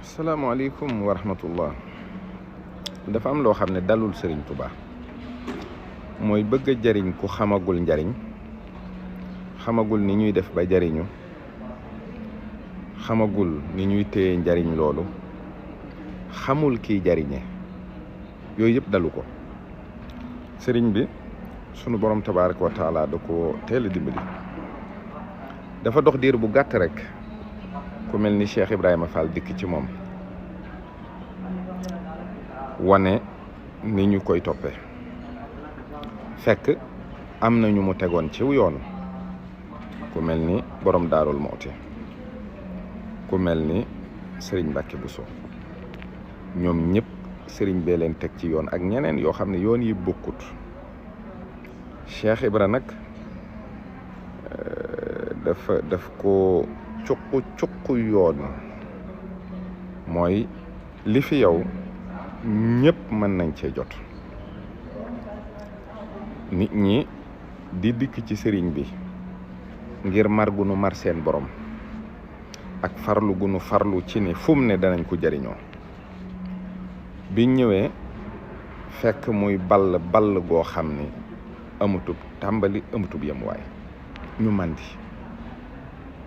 asalaamaaleykum wa rahmatullah. dafa am loo xam ne dalul Serigne Touba mooy bëgg a jariñ ku xamagul njariñ, xamagul ni ñuy def ba jariñu, xamagul ni ñuy téye njariñ loolu, xamul kiy jariñe. yooyu yëpp dalu ko. sëriñ bi sunu borom tabaaraka wa taala da ko teel a dimbali. dafa dox diir bu gàtt rek ku mel ni Cheikh Ibrahima Fall dikk ci moom wane ni ñu koy toppee, fekk am na ñu mu tegoon ciw yoon, ku mel ni borom Daarul Muhti, ku mel ni Serigne Mbacke Bousso. ñoom ñëpp Serigne bee leen teg ci yoon ak ñeneen yoo xam ne yoon yi bokkut. Cheikh Ibra nag daf ko cuq yoon, mooy li fi yow ñëpp mën nañ cee jot. nit ñi di dikk ci sëriñ bi ngir mar gu nu mar seen borom ak farlu gu nu farlu ci ne fu mu ne danañ ko jariñoo. biñ ñëwee fekk muy ball goo xam ni amutub tàmbali amutub yemuwaay, ñu màndi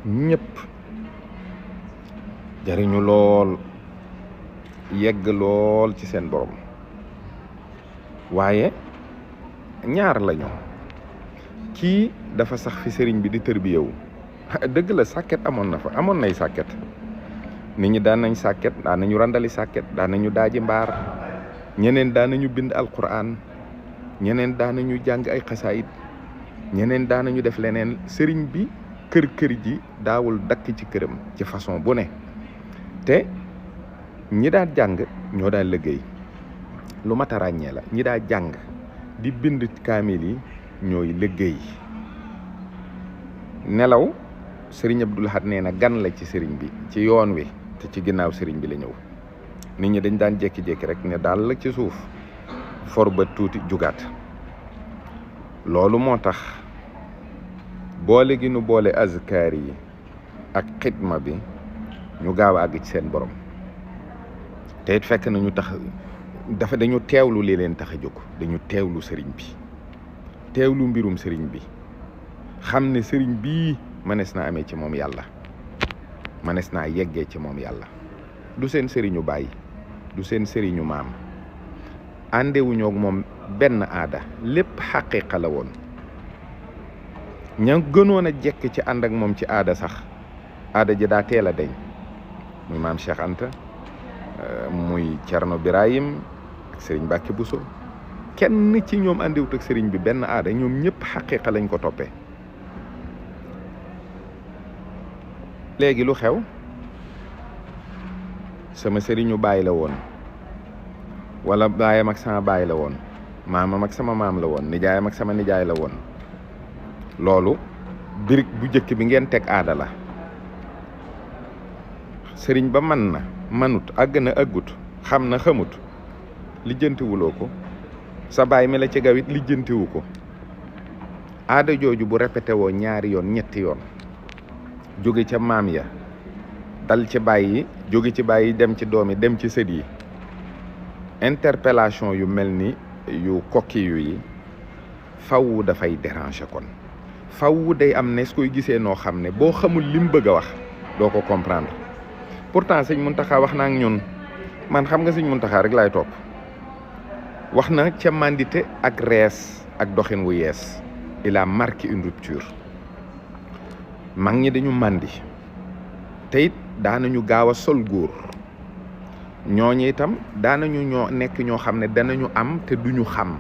ñëpp jariñu lool, yegg lool ci seen borom. waaye ñaar lañu. kii dafa sax fi sëriñ bi di tërbiyewu. dëgg la sàkket amoon nay sàkket. nit ñi daan nañ sàkket, daan nañu randali sàkket, daan nañu daaji mbaar, ñeneen daan nañu bind alquran, ñeneen daan nañu jàng ay xasaayit, ñeneen daan nañu def leneen. sëriñ bi kër ji daawul dakk ci këram ci façon bu ne. te ñi daan jàng ñoo daan liggéey. lu mat a ràññee la, ñi daa jàng di bind kaamil yi ñooy liggéey. nelaw sëriñ Abdul Ahad nee na gan la ci sëriñ bi ci yoon wi, te ci ginnaaw sëriñ bi la ñëw. nit ñi dañ daan jékki-jékki rek ne daal la ci suuf for ba tuuti jugaat. loolu moo tax boole gi nu boole azkaar yi ak xidma bi ñu gaaw a àgg ci seen borom. te it fekk na ñu tax dañu teewlu li leen tax a jóg, dañu teewlu sëriñ bi, teewlu mbirum sëriñ bi, xam ne sëriñ bii mënees naa amee ci moom yàlla, mënees naa yeggee ci moom yàlla. du seen sëriñu baay, du seen sëriñu maam, àndewuñoo ak moom benn aada, lépp xaqiiqa la woon. ña gënoon a jekk ci ànd ak moom ci aada sax aada ji daa teel a deñ, muy maam Cheikh Anta, muy Cerno Birahim ak sëriñ Mbacke Bousso. kenn ci ñoom àndiwut ak sëriñ bi benn aada, ñoom ñëpp xaqiiqa lañ ko toppee. léegi lu xew? sama sëriñu baay la woon, wala baayam ak sama baay la woon, maamam ak sama maam la woon, nijaayam ak sama nijaay la woon. loolu birig bu njëkk bi ngeen teg aada la. sëriñ ba man na manut, àgg na àggut, xam na xamut, lijjantiwuloo ko. sa baay mi la ci gawit lijjantiwu ko. aada jooju bu répété woo ñaari yoon ñetti yoon, jóge ca maam ya dal ci baay yi, jóge ci baay yi dem ci doom yi, dem ci sët yi, interpellation yu mel ni yu kokki yi faw dafay déranger. kon faw day am nes koy gisee noo xam ne boo xamul lim bëgg a wax doo ko comprendre. pourtant sëñ Muntaxa wax na ak ñun, man xam nga sëñ Muntaxa rek laay topp. wax na ca mandité ak rees ak doxin wu yees. il a marqué une rupture. mag ñi dañu màndi, te it daanañu gaaw a sol góor. ñooñu itam daanañu nekk ñoo xam ne danañu am te duñu xam,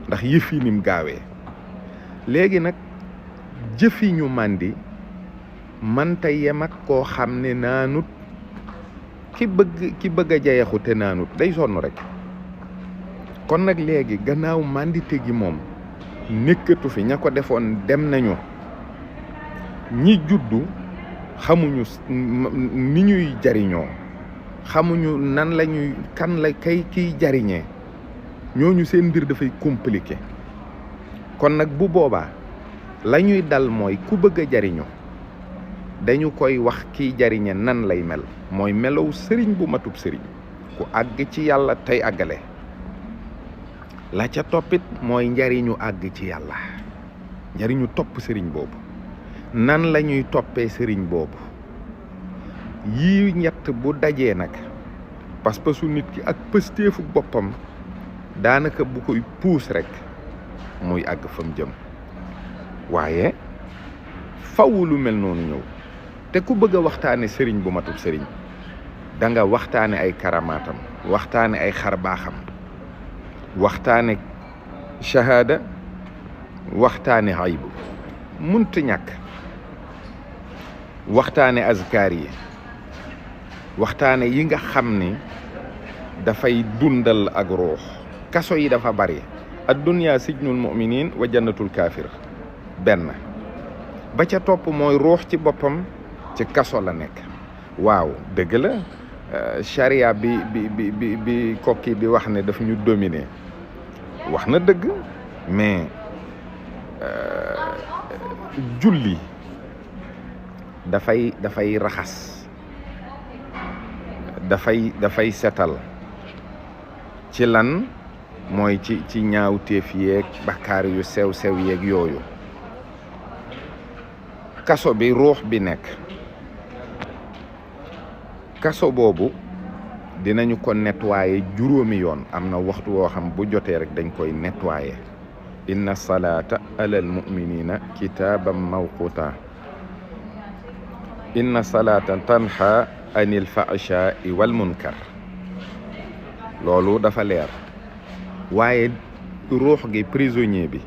ndax yëf yi nim gaawee. léegi nag jëfi ñu màndi mënta yem ak koo xam ne naanut. ki bëgg a jayaxu te naanut day sonn rek. kon nag léegi gannaaw màndite gi moom nekkatu fi, ña ko defoon dem nañu. ñi juddu xamuñu ni ñuy jariñoo, xamuñu nan la ñuy kan la kiy jariñee. ñooñu seen mbir dafay compliqué. kon nag bu boobaa la ñuy dal mooy ku bëgg a jariñu dañu koy wax kiy jariñe nan lay mel. mooy melow sëriñ bu matub sëriñ ku àgg ci yàlla tey àggale. la ca toppit mooy njariñu àgg ci yàlla, njariñu topp sëriñ boobu. nan la ñuy toppee sëriñ boobu? yii ñett bu dajee nag pas-pasu nit ki ak pësteefu boppam daanaka bu koy puus rek muy àgg fam jëm. waaye faw lu mel noonu ñëw. te ku bëgg a waxtaane sëriñ bu matub sëriñ da nga waxtaane ay karamaatam, waxtaane ay xarbaaxam, waxtaane shahada, waxtaane aybu. munta ñàkk. waxtaane azkaar yi, waxtaane yi nga xam ni dafay dundal ak ruux. kaso yi dafa bari. ad-dunya sijnul mu'minin wa jannatul kaafir. benn ba ca topp mooy ruux ci boppam ci kaso la nekk. waaw dëgg la charia bi kokki bi wax ne daf ñu dominer wax na dëgg, mais julli dafay raxas, dafay setal ci lan mooy ci ñaawteef yeeg bakkaar yu sew yeeg yooyu. kaso bi ruux bi nekk, kaso boobu dinañu ko nettoyer juróomi yoon. am na waxtu woo xam bu jotee rek dañ koy nettoyer. inna salata alal muminina kitaaban mawquta inna salata tanha anil fahshaai wal munkar. loolu dafa leer. waaye ruux gi prisonnier bi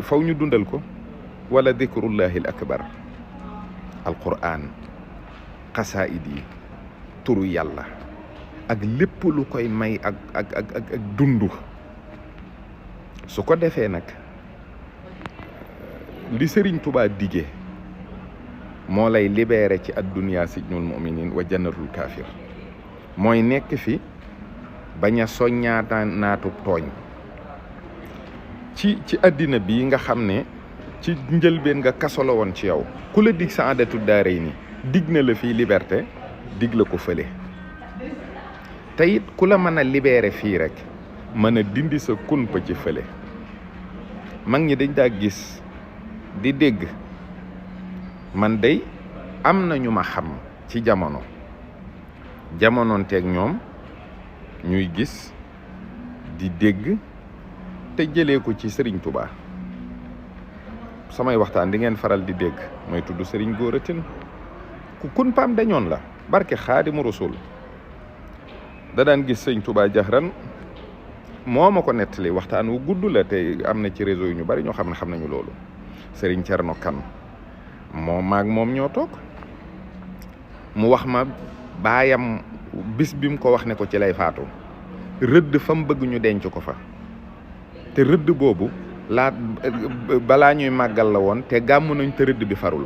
faw ñu dundal ko. wala dikrullahi al akbar, alquran, xasaayid yi, turu yàlla ak lépp lu koy may ak dundu. su ko defee nag li Sëriñ Tuubaa dige moo lay libéré ci ad-dunya sijnul mu'minin wa jannatul kaafir. mooy nekk fi bañ a soññaata naatu tooñ ci àddina bi nga xam ne ci njëlbeen nga kaso la woon ci yow. ku la dig saadatu daarayni dig na la fii liberté, dig la ko fële. te it ku la mën a libéré fii rek mën a dindi sa kumpa ci fële. mag ñi dañ daa gis di dégg. man day am na ñu ma xam ci jamonoonteeg ñoom ñuy gis di dégg te jëlee ko ci Sëriñ Tuubaa. samay waxtaan di ngeen faral di dégg mooy tudd Sëriñ Góora Tine ku kumpaam dañoon la barke Xaadimu Rasuul. da daan gis Sëriñ Tuubaa jaxran moo ma ko nettali. waxtaan wu gudd la te am na ci réseau yu ñu bari ñoo xam ne xam nañu loolu. Sëriñ Cerno Kan maag moom ñoo toog mu wax ma baayam bis bi mu ko wax ne ko ci lay faatu rëdd fa mu bëgg ñu denc ko fa. te rëdd boobu balaa ñuy màggal la woon te gàmm nañ te rëdd bi farul.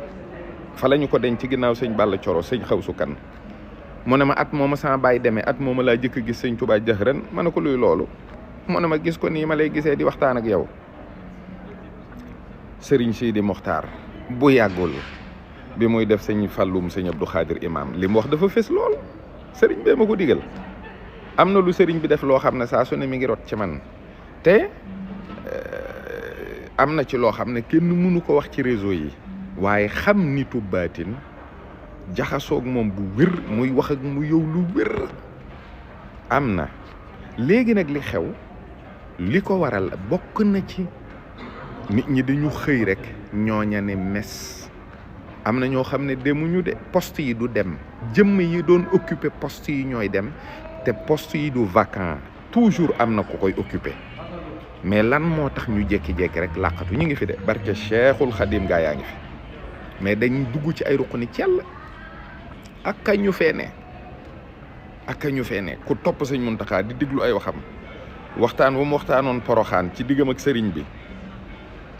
fa la ñu ko denc ci ginnaaw sëñ Balla Coro sëñ Xawsu Kan. mu ne ma at mooma sama baay demee at mooma laa jëkk gis Sëñ Tuubaa jaxran ma ne ko luy loolu. mu ne ma gis ko nii ma lay gisee di waxtaan ak yow. Sëriñ Sidi Moxtaar bu yàggul bi muy def sëñ Fallum sëñ Abdou Khadir Imam li mu wax dafa fës lool. sëriñ bee ma ko digal. am na lu sëriñ bi def loo xam ne saa su ne mi ngi rot ci man te am na ci loo xam ne kenn mënu ko wax ci réseau yi. waaye xam nitu baatin jaxasoog moom bu wér muy wax ak mu yow lu wér am na. léegi nag li xew li ko waral bokk na ci nit ñi dañu xëy rek ñooña ne mes. am na ñoo xam ne demuñu de poste yi du dem. jëmm yi doon occuper poste yi ñooy dem te poste yi du vacant toujours am na ku koy occuper. mais lan moo tax ñu jékki-jékki rek làqatu ñu ngi fi de barke Cheikhul Khadim gaa yaa ngi fi mais dañ dugg ci ay ruq ni cell ak kañ ñu fee ne ku topp sëñ Muntaxa di déglu ay waxam waxtaan wa mu waxtaanoon Poroxaan ci diggam ak sëriñ bi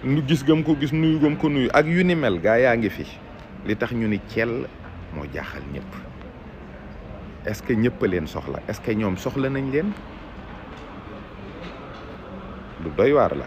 nu gis gam ko gis nuyu gam ko nuyu ak yu ni mel gaa yaa ngi fi. li tax ñu ni cell moo jaaxal ñëpp. est-ce que ñëpp a leen soxla est-ce que ñoom soxla nañ leen lu doy waar la.